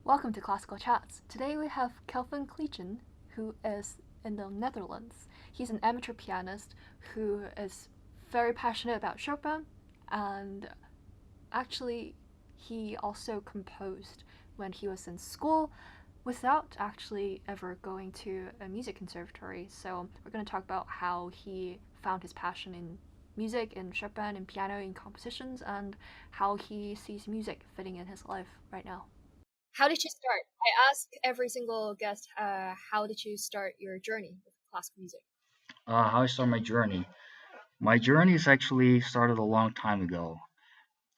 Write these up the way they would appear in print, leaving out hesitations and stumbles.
Welcome to Classical Chats. Today we have Kelvin Kleijn, who is in the Netherlands. He's an amateur pianist who is very passionate about Chopin, and actually, he also composed when he was in school without actually ever going to a music conservatory. So, we're going to talk about how he found his passion in music, in Chopin, in piano, in compositions, and how he sees music fitting in his life right now. How did you start? I ask every single guest, how did you start your journey with classical music? How I started my journey. My journey is actually started a long time ago.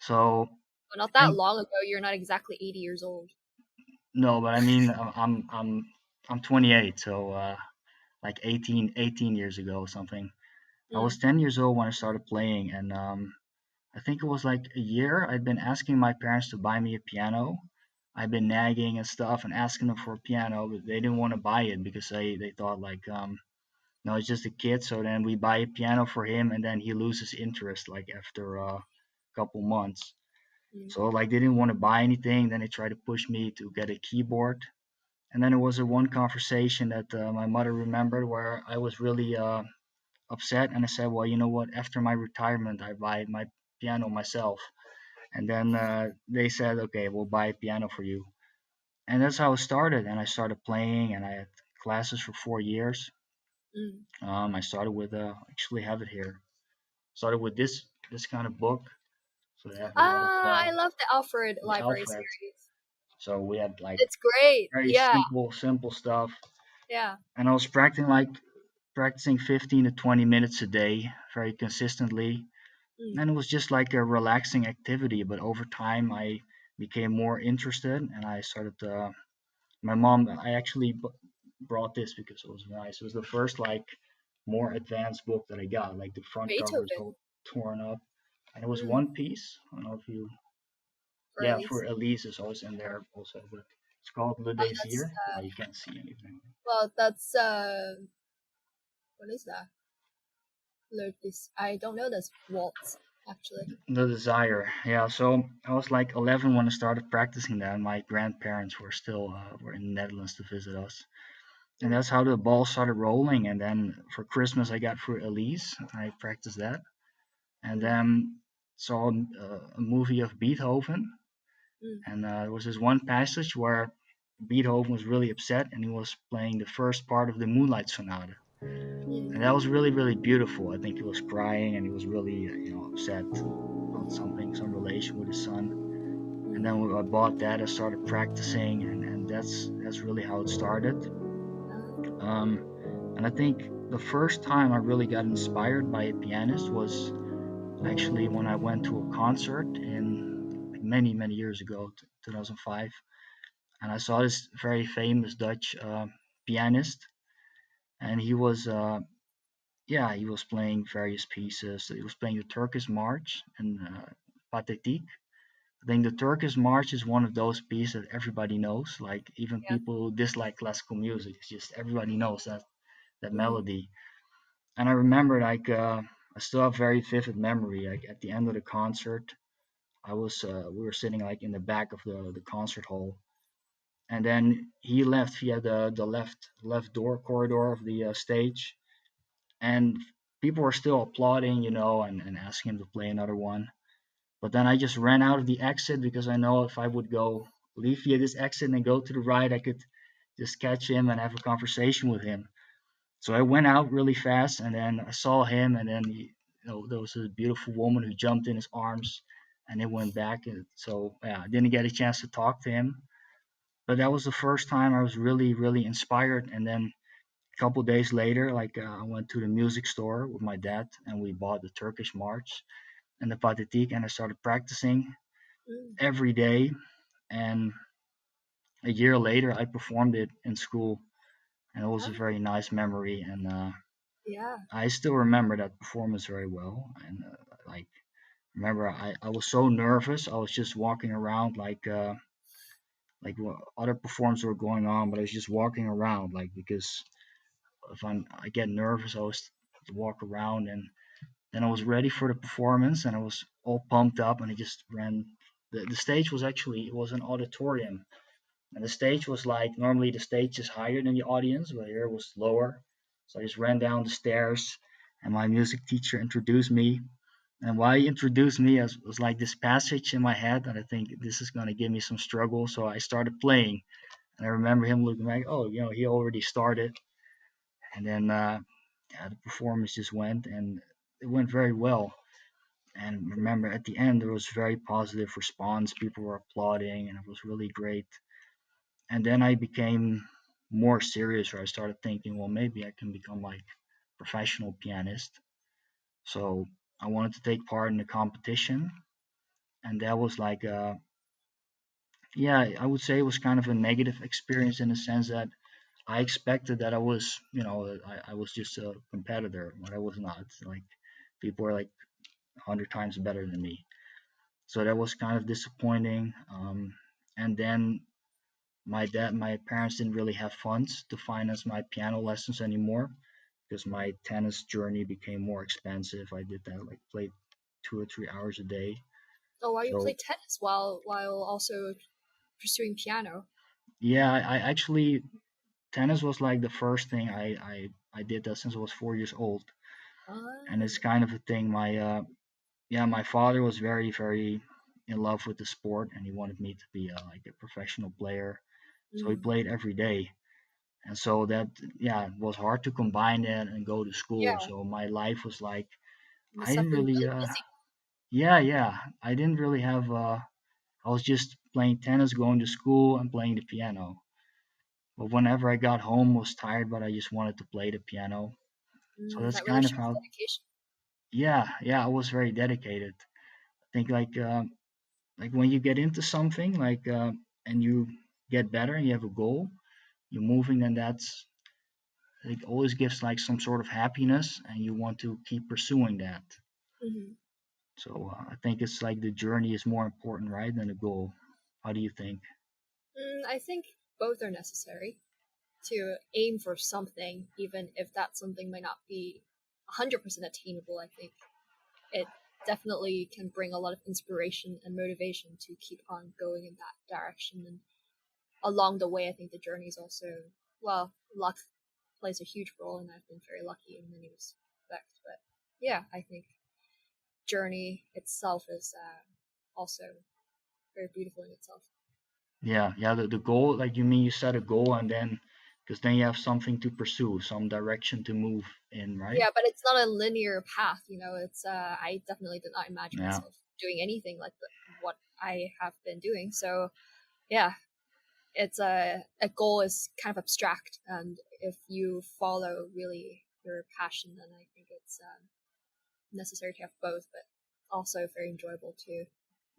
So Well, not I that think long ago. You're not exactly 80 years old. no, but I mean I'm 28, so like 18 years ago or something. I was Mm. 10 years old when I started playing, and I think it was like a year. I'd been asking my parents to buy me a piano. I've been nagging and stuff and asking them for a piano, but they didn't want to buy it because they thought like no, it's just a kid. So then we buy a piano for him, and then he loses interest like after a couple months. Mm. So like they didn't want to buy anything. Then they tried to push me to get a keyboard. And then there was a one conversation that my mother remembered where I was really upset, and I said, well, you know what? After my retirement, I buy my piano myself. And then they said, okay, we'll buy a piano for you. And that's how it started. And I started playing, and I had classes for 4 years. Mm. I started with actually have it here. Started with this kind of book. So they have a lot of I love the Alfred the library Alfred. series. So we had like It's great. very Yeah, simple stuff. yeah. And I was practicing 15 to 20 minutes a day, very consistently. Mm. And it was just like a relaxing activity. But over time, I became more interested, and I started. My mom, I actually brought this because it was nice. It was the first like more advanced book that I got. Like the front cover is Beethoven. all torn up, and it was Mm. one piece. I don't know if you, For yeah, Elise. for Elise is always in there also, but it's called Le Oh, that's Désir. Yeah, you can't see anything. well. That's what is that? Look, this. I don't know this waltz actually. The Desire. Yeah, so I was like 11 when I started practicing that. My grandparents were still were in the Netherlands to visit us, and Mm. that's how the ball started rolling. And then for Christmas, I got Fur Elise. I practiced that, and Mm. then saw a movie of Beethoven, Mm. and there was this one passage where Beethoven was really upset, and he was playing the first part of the Moonlight Sonata, and that Mm. was really really beautiful. I think he was crying, and he was really upset about something, some relation with his son. And then Mm. I bought that. I started practicing, and that's really how it started. Ah. Um, and I think the first time I really got inspired by a pianist was actually when I went to a concert in like many years ago, 2005, and I saw this very famous Dutch pianist, and he was yeah, he was playing various pieces. He was playing the Turkish March and Pathetique. I think the Turkish March is one of those pieces that everybody knows. Like even Yeah. people who dislike classical music, it's just everybody knows that Mm. melody. And I remember like I still have very vivid memory. Like at the end of the concert, I was we were sitting like in the back of the concert hall, and then he left via the left door corridor of the stage, and people were still applauding, and asking him to play another one. But then I just ran out of the exit because I know if I would go leave via this exit and go to the right, I could just catch him and have a conversation with him. So I went out really fast, and then I saw him, and then there was a beautiful woman who jumped in his arms, and then went back. And so yeah, I didn't get a chance to talk to him, but that was the first time I was really inspired. And then a couple days later, like I went to the music store with my dad, and we bought the Turkish March and the Pathetique, and I started practicing Mm. every day. And a year later, I performed it in school, and it was a Ah, very nice memory. And yeah. I still remember that performance very well. And like, remember, I was so nervous. I was just walking around like other performances were going on, but I was just walking around like because if I get nervous, I was to walk around, and then I was ready for the performance, and I was all pumped up, and I just ran. The stage was actually it was an auditorium, And the stage was like, normally the stage is higher than the audience, but here it was lower. So I just ran down the stairs, and my music teacher introduced me. And why he introduced me was like this passage in my head, and I think this is going to give me some struggle. So I started playing, and I remember him looking like, oh, he already started. And then yeah, the performance just went, and it went very well. And remember, at the end, there was very positive response. People were applauding, and it was really great. And then I became more serious, or I started thinking, well, maybe I can become like professional pianist. So I wanted to take part in the competition, and that was like yeah, I would say it was kind of a negative experience in the sense that I expected that I was, I was just a competitor, but I was not. Like people were like 100 times better than me, so that was kind of disappointing. And then my parents didn't really have funds to finance my piano lessons anymore because my tennis journey became more expensive. I did that like played 2 or 3 hours a day. Oh, while you So play tennis while also pursuing piano. yeah, I actually tennis was like the first thing I did that since I was 4 years old, and it's Ah, kind of a thing. My father was very in love with the sport, and he wanted me to be like a professional player, so he mm, played every day. And so that, yeah, it was hard to combine that and go to school. yeah, So my life was like I must have didn't been really really busy. yeah, I didn't really have I was just playing tennis, going to school, and playing the piano. But whenever I got home, I was tired, but I just wanted to play the piano. So that's That really kind of shows how, dedication. yeah, I was very dedicated. I think like when you get into something and you get better and you have a goal, you're moving, then that's it always gives like some sort of happiness, and you want to keep pursuing that. Hmm. So I think it's like the journey is more important, right, than the goal. How do you think? I think both are necessary to aim for something, even if that something might not be 100% attainable. I think it definitely can bring a lot of inspiration and motivation to keep on going in that direction. And along the way, I think the journey is also, well, luck plays a huge role, and I've been very lucky in many respects. But yeah, I think journey itself is also very beautiful in itself. Yeah, the goal, like you mean you set a goal and then, because then you have something to pursue, some direction to move in, right? Yeah, but it's not a linear path. It's I definitely did not imagine Yeah, myself doing anything like what I have been doing. So yeah, it's a goal is kind of abstract, and if you follow really your passion, then I think it's necessary to have both, but also very enjoyable to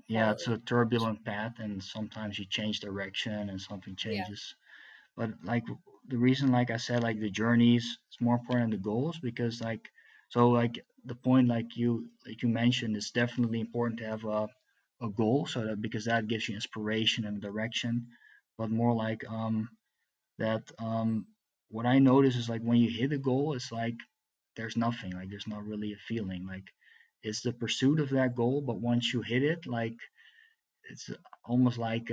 yeah, follow it's a your passion. turbulent path, and sometimes you change direction and something Yeah. changes. But like the reason, like I said, like the journeys, it's more important than the goals because like the point like you mentioned, it's definitely important to have a goal so that because that gives you inspiration and direction. But more like that what I notice is like when you hit a goal, it's like there's nothing, like there's not really a feeling. Like it's the pursuit of that goal, but once you hit it, like it's almost like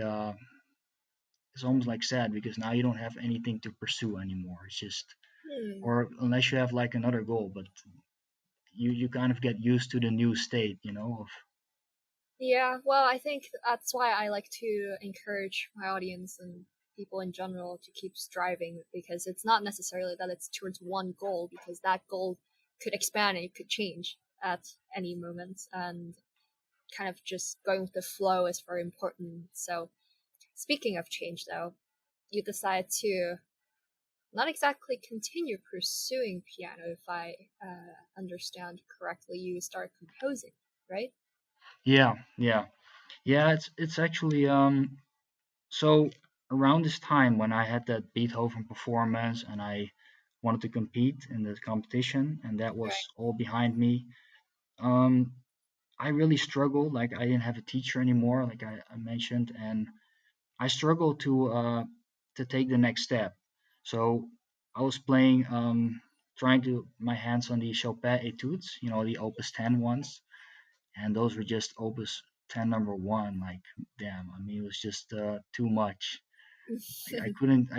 sad because now you don't have anything to pursue anymore. It's just Hmm. or unless you have like another goal, but you kind of get used to the new state, of Yeah, well, I think that's why I like to encourage my audience and people in general to keep striving, because it's not necessarily that it's towards one goal, because that goal could expand and it could change at any moment, and kind of just going with the flow is very important. So, speaking of change, though, you decide to not exactly continue pursuing piano, if I understand correctly. You start composing, right? yeah. It's actually so around this time when I had that Beethoven performance and I wanted to compete in the competition, and that was Right. all behind me. Um, I really struggled. Like I didn't have a teacher anymore, like I mentioned, and I struggled to take the next step. So I was playing, trying to my hands on the Chopin etudes, the Opus 10 ones, and those were just Opus 10 number one. Like, damn, I mean, it was just too much. I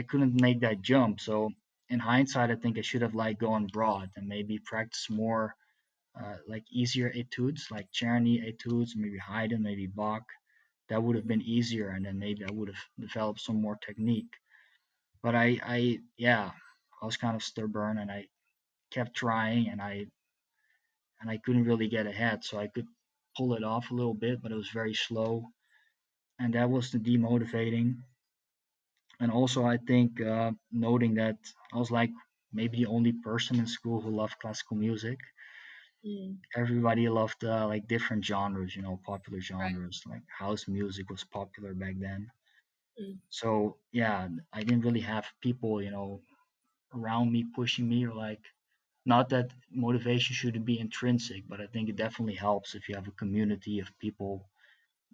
couldn't make that jump. So in hindsight, I think I should have like gone broad and maybe practice more like easier etudes, like Czerny etudes, maybe Haydn, maybe Bach. That would have been easier, and then maybe I would have developed some more technique. But yeah, I was kind of stubborn, and I kept trying, and I couldn't really get ahead. So I could pull it off a little bit, but it was very slow, and that was the demotivating. And also, I think noting that I was like maybe the only person in school who loved classical music. Mm, Everybody loved like different genres, popular right. genres. Like house music was popular back then. Mm, So yeah, I didn't really have people, around me pushing me or like not that motivation shouldn't be intrinsic, but I think it definitely helps if you have a community of people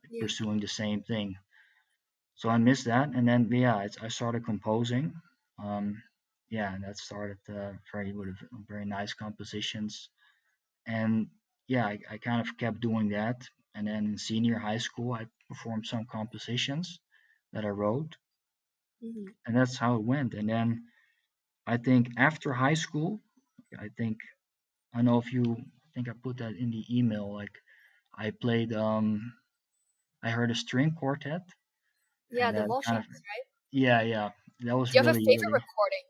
yeah. pursuing the same thing. So I missed that, and then yeah, I started composing. Um, yeah, and that started with very nice compositions, and yeah, I kind of kept doing that. And then in senior high school, I performed some compositions that I wrote, Hmm. and that's how it went. And then I think after high school, I think I don't know if you I think I put that in the email. Like I played, I heard a string quartet, Yeah, and the that kind of Dvořáks, right? yeah, that was Do you have a really favorite really recording?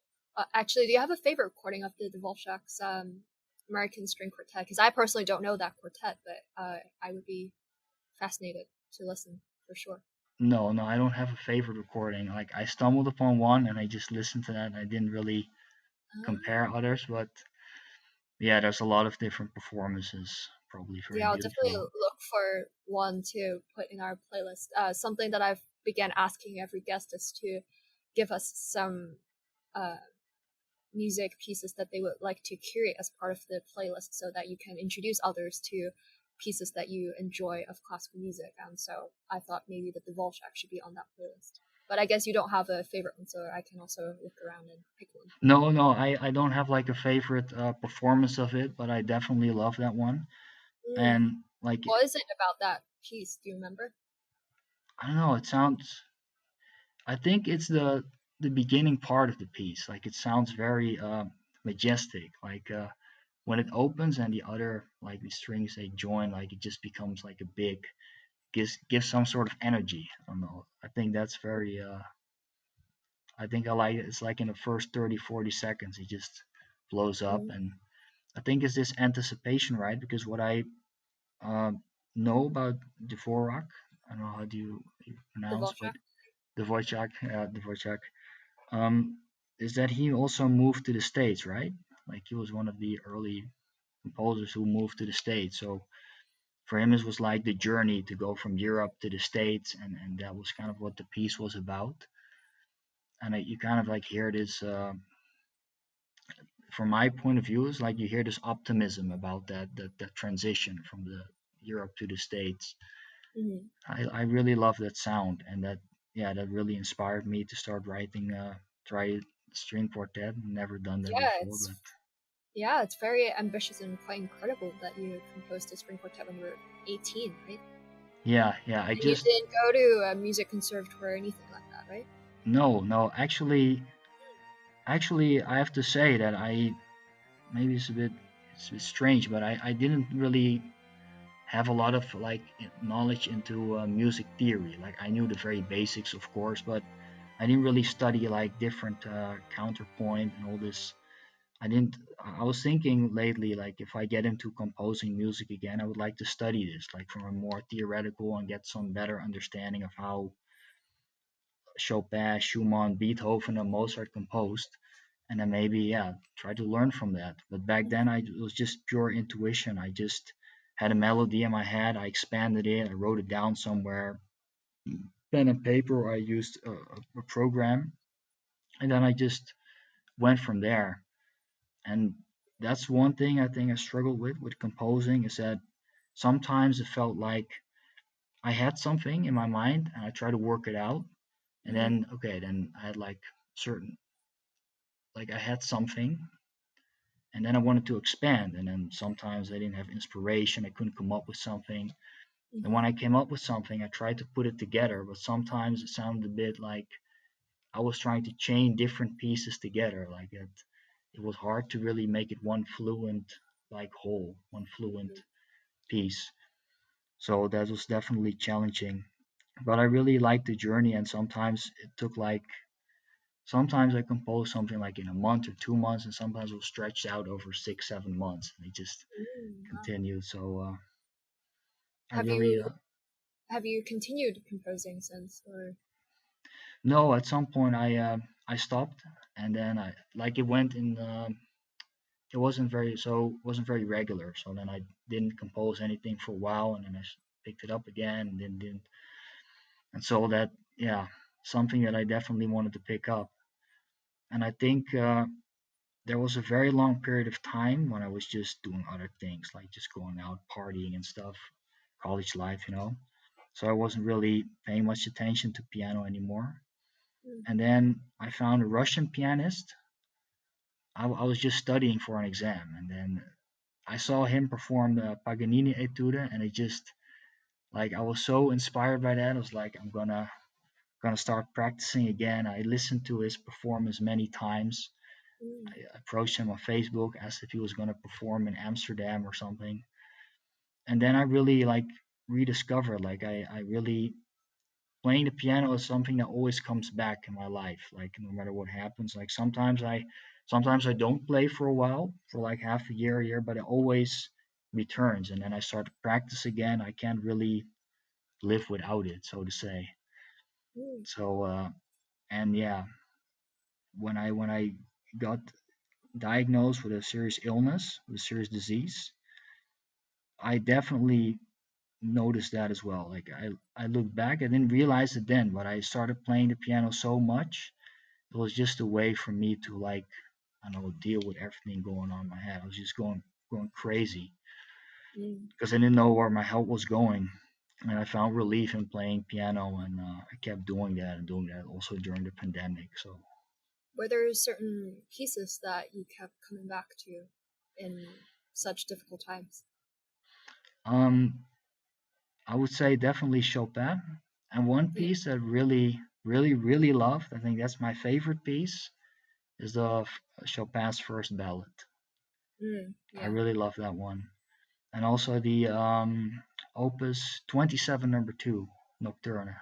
Actually, do you have a favorite recording of the Dvořáks American String Quartet? Because I personally don't know that quartet, but I would be fascinated to listen for sure. no, I don't have a favorite recording. Like I stumbled upon one and I just listened to that. And I didn't really compare Ah. others, but yeah, there's a lot of different performances. Probably very Yeah, I'll definitely beautiful. look for one to put in our playlist. Something that I've began asking every guest is to give us some uh, music pieces that they would like to curate as part of the playlist, so that you can introduce others to pieces that you enjoy of classical music. And so I thought maybe that the Dvorak should be on that playlist. But I guess you don't have a favorite one, so I can also look around and pick one. No, I don't have like a favorite performance of it, but I definitely love that one. Mm. And like What is it about that piece? Do you remember? I don't know, it sounds. I think it's the beginning part of the piece. Like it sounds very majestic. Like when it opens and the other like the strings they join, like it just becomes like a big gives some sort of energy. I don't know. I think that's very. I think I like it. It's like in the first 30, 40 seconds, it just blows up, Mm. and I think it's this anticipation, right? Because what I um, know about Dvorak, I don't know how do you pronounce, but Dvorak. Dvorak, is that he also moved to the States, right? Like he was one of the early composers who moved to the States. So for him, it was like the journey to go from Europe to the States, and that was kind of what the piece was about. And you kind of like hear this, from my point of view, is like you hear this optimism about that transition from the Europe to the States. Mm. I really love that sound, and that really inspired me to start writing, try string quartet. Never done that Yeah, before, it's but yeah, it's very ambitious and quite incredible that you composed a string quartet when you were 18, right? yeah, I And you just didn't go to a music conservatory or anything like that, right? no, actually, I have to say that maybe it's a bit strange, but I didn't really have a lot of like knowledge into music theory. Like I knew the very basics, of course, but I didn't really study like different counterpoint and all this. I didn't. I was thinking lately, like if I get into composing music again, I would like to study this, like from a more theoretical and get some better understanding of how Chopin, Schumann, Beethoven, and Mozart composed, and then maybe try to learn from that. But back then, it was just pure intuition. I just had a melody in my head. I expanded it. I wrote it down somewhere, pen and paper. Or I used a program, and then I just went from there. And that's one thing I think I struggled with composing is that sometimes it felt like I had something in my mind and I tried to work it out, and Mm-hmm. then okay, then I had like certain like I had something, and then I wanted to expand, and then sometimes I didn't have inspiration. I couldn't come up with something. And Mm-hmm. when I came up with something, I tried to put it together, but sometimes it sounded a bit like I was trying to chain different pieces together. Like it was hard to really make it one fluent like whole, one fluent piece. So that was definitely challenging. But I really liked the journey, and sometimes it took like sometimes I composed something like in a month or 2 months, and sometimes it was stretched out over 6, 7 months. And it just Wow. continued. So I Have really you have you continued composing since, or? no. At some point, I stopped, and then I like it went in. It wasn't very regular. So then I didn't compose anything for a while, and then I picked it up again, and then didn't. And so that yeah, something that I definitely wanted to pick up. And I think there was a very long period of time when I was just doing other things, like just going out partying and stuff, college life, you know. So I wasn't really paying much attention to piano anymore. Mm. And then I found a Russian pianist. I was just studying for an exam, and then I saw him perform the Paganini Etude, and it just like I was so inspired by that. I was like, I'm gonna start practicing again. I listened to his performance many times. Mm. I approached him on Facebook, asked if he was gonna perform in Amsterdam or something, and then I really like rediscovered like I really playing the piano is something that always comes back in my life. Like no matter what happens, like sometimes I don't play for a while, for like half a year, but it always returns. And then I start to practice again. I can't really live without it, so to say. Mm. So and yeah, when I got diagnosed with a serious illness, with a serious disease, I definitely noticed that as well. Like I look back, I didn't realize it then, but I started playing the piano so much it was just a way for me to like I don't know deal with everything going on in my head. I was just going crazy Mm. because I didn't know where my health was going, and I found relief in playing piano, and I kept doing that and doing that also during the pandemic. So Were there certain pieces that you kept coming back to in such difficult times? um, I would say definitely Chopin, and one Yeah. piece that really loved. I think that's my favorite piece is the Chopin's first ballad. Mm. I Yeah. really love that one. And also the Opus 27 number 2 Nocturne.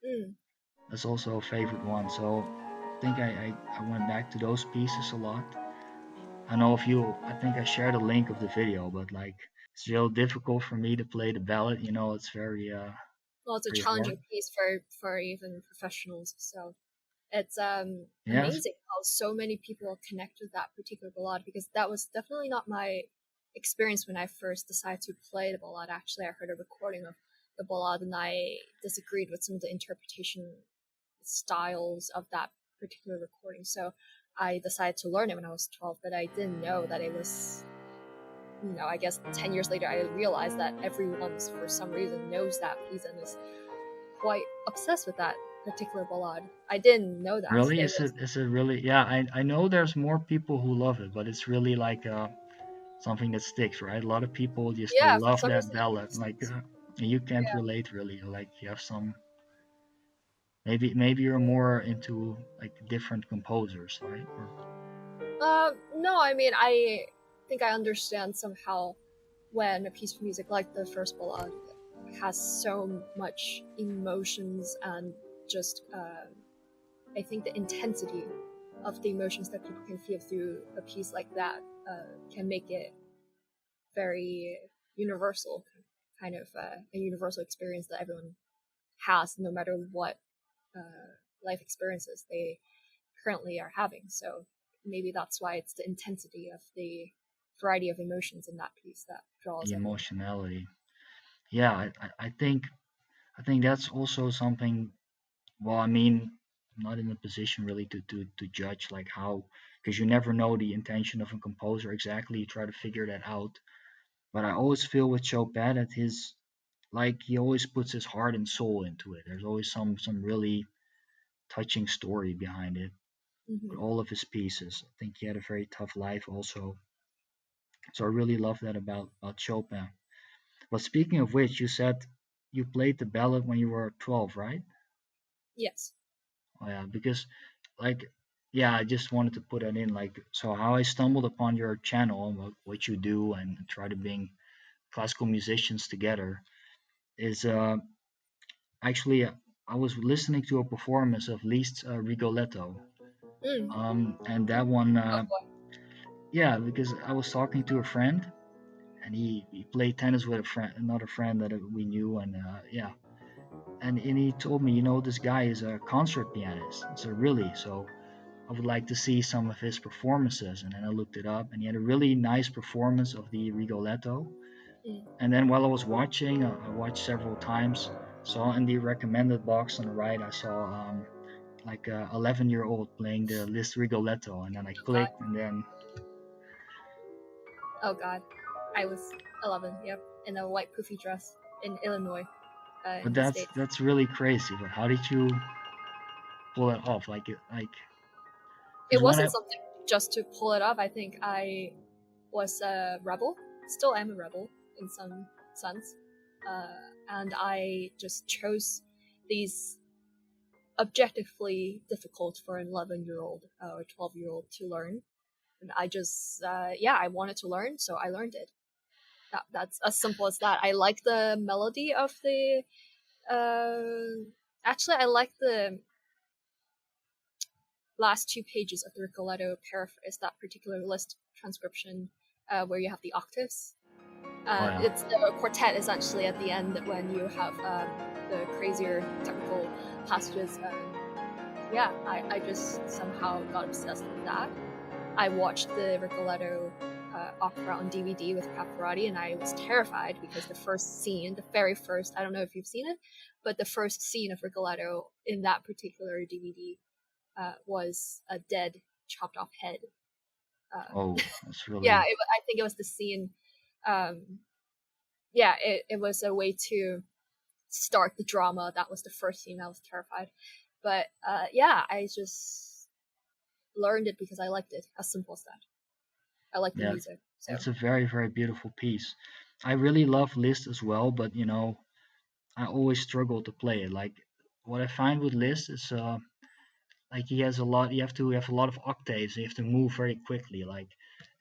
Mm. That's also a favorite one. So I think I went back to those pieces a lot. I think I shared a link of the video, but like it's real difficult for me to play the ballad. You know, it's Well, it's a very hard. challenging piece for even professionals. So it's Yes. amazing how so many people connect with that particular ballad, because that was definitely not my experience when I first decided to play the ballad. Actually, I heard a recording of the ballad and I disagreed with some of the interpretation styles of that particular recording. So I decided to learn it when I was 12, but I didn't know that it was, I guess 10 years later, I realized that everyone, for some reason, knows that piece and is quite obsessed with that particular ballad. I didn't know that. Really? It was, Is it really? Yeah, I know there's more people who love it, but it's really like something that sticks, right? A lot of people just they yeah, for love some that reason, ballad. Like you can't yeah. relate really. Like you have some maybe you're more into like different composers, right? Or, No, I mean, I think I understand somehow when a piece of music like the first ballad has so much emotions and just, I think the intensity of the emotions that people can feel through a piece like that can make it very universal, kind of a universal experience that everyone has, no matter what life experiences they currently are having. So maybe that's why it's the intensity of the variety of emotions in that piece that draws the everyone. emotionality. Yeah, I think that's also something. Well, I mean, I'm not in a position really to judge like how because you never know the intention of a composer exactly. You try to figure that out. But I always feel with Chopin that his like he always puts his heart and soul into it. There's always some really touching story behind it with Mm-hmm. all of his pieces. I think he had a very tough life also. So I really love that about Chopin. But speaking of which, you said you played the ballad when you were 12, right? Yes. Oh yeah, because like yeah, I just wanted to put that in like so how I stumbled upon your channel and what you do and try to bring classical musicians together is actually I was listening to a performance of Liszt's Rigoletto. Mm. And that one Oh boy. yeah, because I was talking to a friend and he played tennis with a friend another friend that we knew and yeah and he told me, you know, this guy is a concert pianist. So really, so I would like to see some of his performances. And then I looked it up, and he had a really nice performance of the Rigoletto. Mm. And then while I was watching, I watched several times. Saw in the recommended box on the right, I saw like a 11-year-old playing the Liszt Rigoletto, and then I Oh god. clicked, and then. Oh god. I was 11. Yep, in a white poofy dress in Illinois, But in the states. that's really crazy. But how did you pull it off? It Because when I wasn't something just to pull it off. I think I was a rebel. Still am a rebel in some sense. And I just chose these objectively difficult for an 11-year-old or 12-year-old to learn. And I just, yeah, I wanted to learn, so I learned it. That's as simple as that. I like the melody of the. Actually, I like the last two pages of the Rigoletto Paraphrase, that particular Liszt transcription where you have the octaves. oh yeah It's the quartet is actually at the end when you have the crazier technical passages. Yeah, I just somehow got obsessed with that. I watched the Rigoletto opera on DVD with Pavarotti, and I was terrified because the first scene, the very first, I don't know if you've seen it, but the first scene of Rigoletto in that particular DVD was a dead, chopped off head. oh that's Yeah, really I think it was the scene. Um, yeah, it was a way to start the drama. That was the first scene. I was terrified, but yeah, I just learned it because I liked it. As simple as that. I like the yeah. music, so It's a very, very beautiful piece. I really love Liszt as well, but you know, I always struggle to play it. Like what I find with Liszt is like he has a lot you have a lot of octaves, you have to move very quickly. Like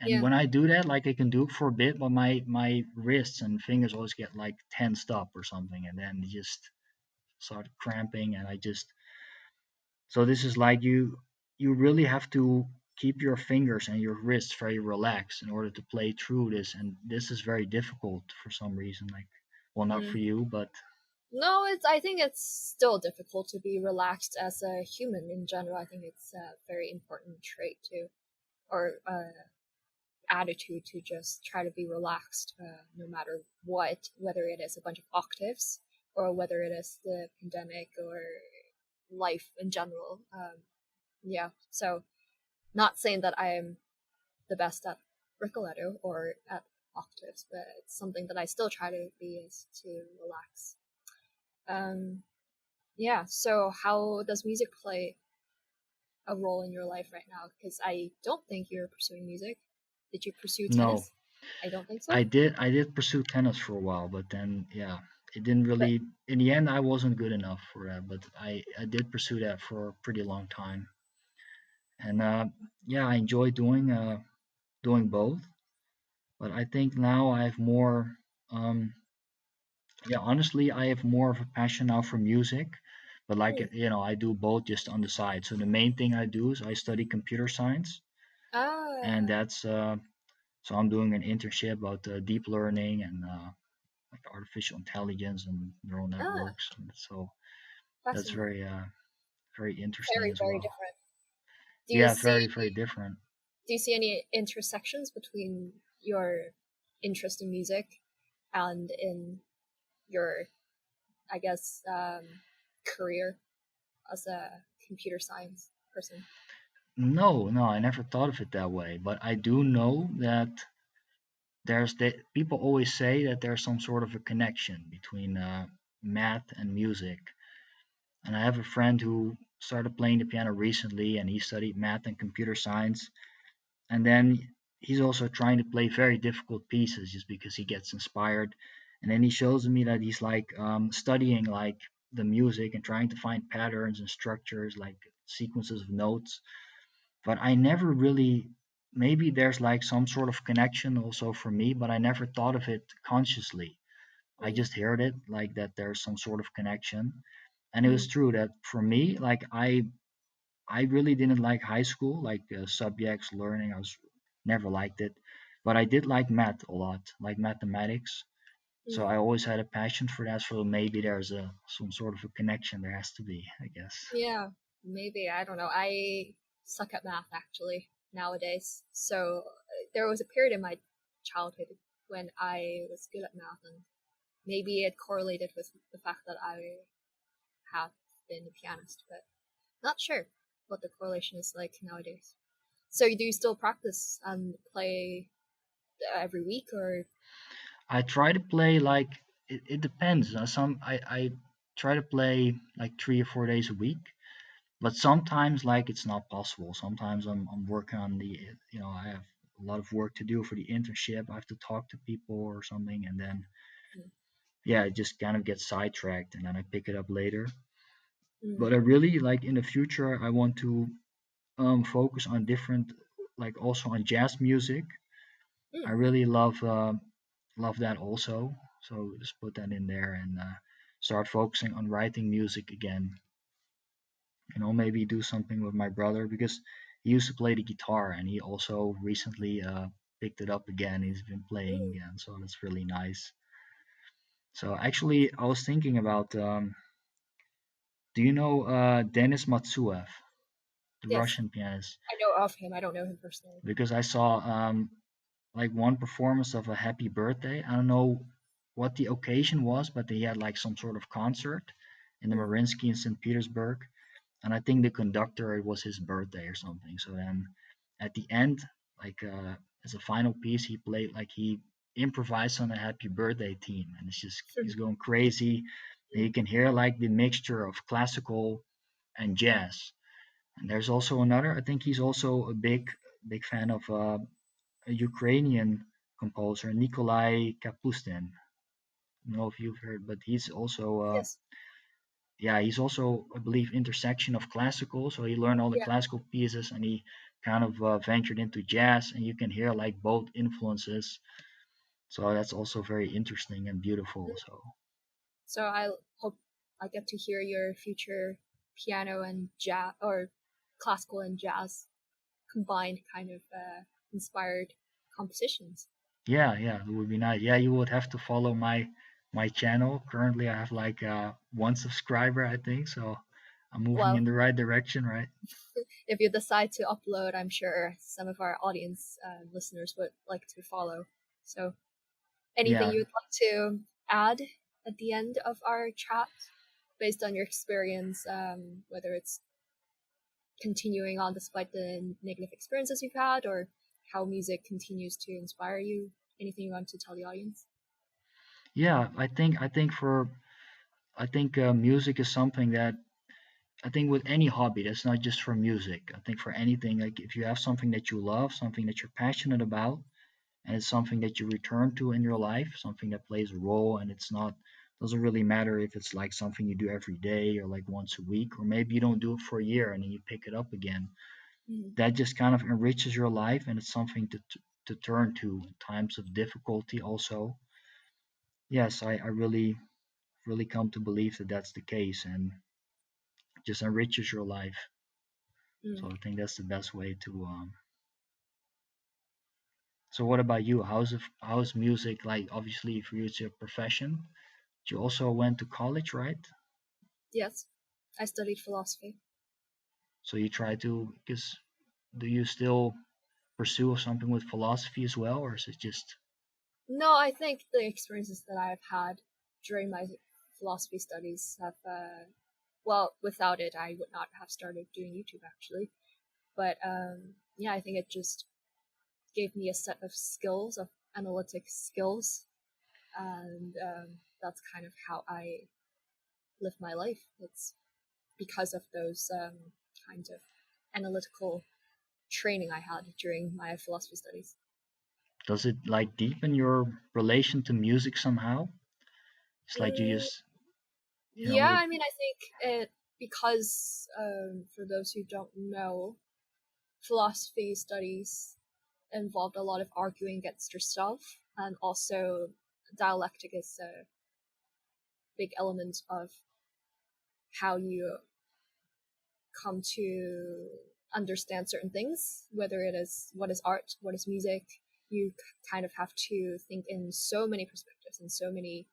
and yeah. when I do that, like I can do it for a bit, but my wrists and fingers always get like tensed up or something and then just start cramping and I just so this is like you really have to keep your fingers and your wrists very relaxed in order to play through this, and this is very difficult for some reason. Like, well, not for Mm. you, but No, it's. I think it's still difficult to be relaxed as a human in general. I think it's a very important trait to, or attitude to just try to be relaxed, no matter what, whether it is a bunch of octaves or whether it is the pandemic or life in general. Yeah, so not saying that I am the best at Rigoletto or at octaves, but it's something that I still try to be is to relax. Um, yeah, so how does music play a role in your life right now? Because I don't think you're pursuing music. Did you pursue no, tennis? I don't think so. I did pursue tennis for a while, but then yeah, it didn't But really. In the end, I wasn't good enough for that, but I did pursue that for a pretty long time, and yeah, I enjoy doing both. But I think now I have more. Yeah, honestly, I have more of a passion now for music, but like hmm. you know, I do both just on the side. So the main thing I do is I study computer science, and Ah, that's so I'm doing an internship about deep learning and like artificial intelligence and neural ah, networks. And so that's fascinating. very interesting Very, as very well. different. Do you Yeah, see very different. do you see any intersections between your interest in music and in your, I guess, career as a computer science person? No, no, I never thought of it that way, but I do know that people always say that there's some sort of a connection between math and music. And I have a friend who started playing the piano recently, and he studied math and computer science. And then he's also trying to play very difficult pieces just because he gets inspired. And then he shows me that he's like studying like the music and trying to find patterns and structures like sequences of notes. But I never really, maybe there's like some sort of connection also for me, but I never thought of it consciously. I Mm, just heard it like that there's some sort of connection. And it was mm, true that for me, like I really didn't like high school, like subjects, learning. I was never liked it, but I did like math a lot, like mathematics. So mm. I always had a passion for that. So maybe there's a some sort of a connection. There has to be, I guess. Yeah, maybe. I don't know. I suck at math actually nowadays. So there was a period in my childhood when I was good at math, and maybe it correlated with the fact that I have been a pianist, but not sure what the correlation is like nowadays. So do you still practice and play every week, or? I try to play like it depends. I try to play like 3 or 4 days a week, but sometimes like it's not possible. Sometimes I'm working on the I have a lot of work to do for the internship. I have to talk to people or something, and then Mm, yeah, it just kind of gets sidetracked, and then I pick it up later. mm, But I really like in the future I want to focus on different, like also on jazz music. I mm. really love that also. So just put that in there and start focusing on writing music again. Maybe do something with my brother because he used to play the guitar and he also recently picked it up again. He's been playing Mm. again, so that's really nice. So actually, I was thinking about, do you know Denis Matsuev, the Yes, Russian pianist? I know of him. I don't know him personally. Because I saw like one performance of a Happy Birthday. I don't know what the occasion was, but they had like some sort of concert in the Mm, Mariinsky in St. Petersburg, and I think the conductor, it was his birthday or something. So then at the end, like as a final piece, he played like he improvised on a Happy Birthday theme, and it's just he's going crazy. And you can hear like the mixture of classical and jazz. And there's also another. I think he's also a big fan of a Ukrainian composer, Nikolai Kapustin. I don't know if you've heard, but he's also, yes. yeah, he's also, I believe, intersection of classical. So he learned all the Yeah. classical pieces and he kind of ventured into jazz, and you can hear like both influences. So that's also very interesting and beautiful. So So I hope I get to hear your future piano and jazz or classical and jazz combined kind of inspired compositions. yeah, yeah, it would be nice. Yeah, you would have to follow my channel. Currently, I have like one subscriber, I think. So I'm moving Well, in the right direction, right? if you decide to upload, I'm sure some of our audience listeners would like to follow. So, anything Yeah, you'd like to add at the end of our chat based on your experience, whether it's continuing on despite the negative experiences you've had, or how music continues to inspire you? Anything you want to tell the audience? yeah. I think music is something that I think with any hobby, that's not just for music. I think for anything, like if you have something that you love, something that you're passionate about, and it's something that you return to in your life, something that plays a role, and it's not doesn't really matter if it's like something you do every day or like once a week, or maybe you don't do it for a year and then you pick it up again. Mm, That just kind of enriches your life, and it's something to turn to in times of difficulty. Also, yes, I really come to believe that that's the case, and just enriches your life. mm. So I think that's the best way to. So what about you? How's music like? Obviously, for you, it's your profession. You also went to college, right? Yes, I studied philosophy. So you try to, because do you still pursue something with philosophy as well, or is it just? No, I think the experiences that I've had during my philosophy studies have, well, without it, I would not have started doing YouTube actually. But yeah, I think it just gave me a set of skills, of analytic skills, and that's kind of how I live my life. It's because of those kinds of analytical training I had during my philosophy studies. Does it like deepen your relation to music somehow? It's like you Mm, just. Yeah, I mean, I think it because for those who don't know, philosophy studies involved a lot of arguing against yourself, and also dialectic is a big element of how you come to understand certain things, whether it is what is art, what is music. You kind of have to think in so many perspectives and so many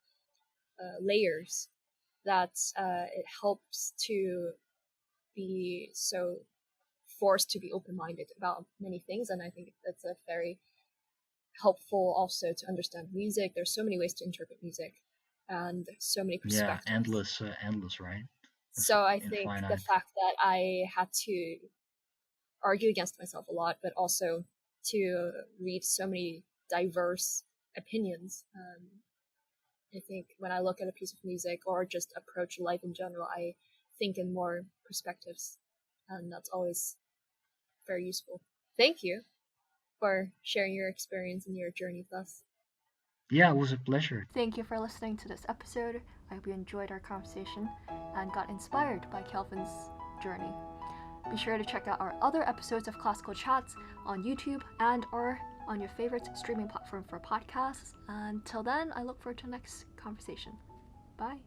layers that it helps to be so forced to be open-minded about many things. And I think that's a very helpful also to understand music. There's so many ways to interpret music and so many perspectives. Endless, right? So I think the fact that I had to argue against myself a lot, but also to read so many diverse opinions. I think when I look at a piece of music or just approach life in general, I think in more perspectives, and that's always very useful. Thank you for sharing your experience and your journey with us. Yeah, it was a pleasure. Thank you for listening to this episode. I hope you enjoyed our conversation and got inspired by Kelvin's journey. Be sure to check out our other episodes of Classical Chats on YouTube and or on your favorite streaming platform for podcasts. Until then, I look forward to the next conversation. Bye.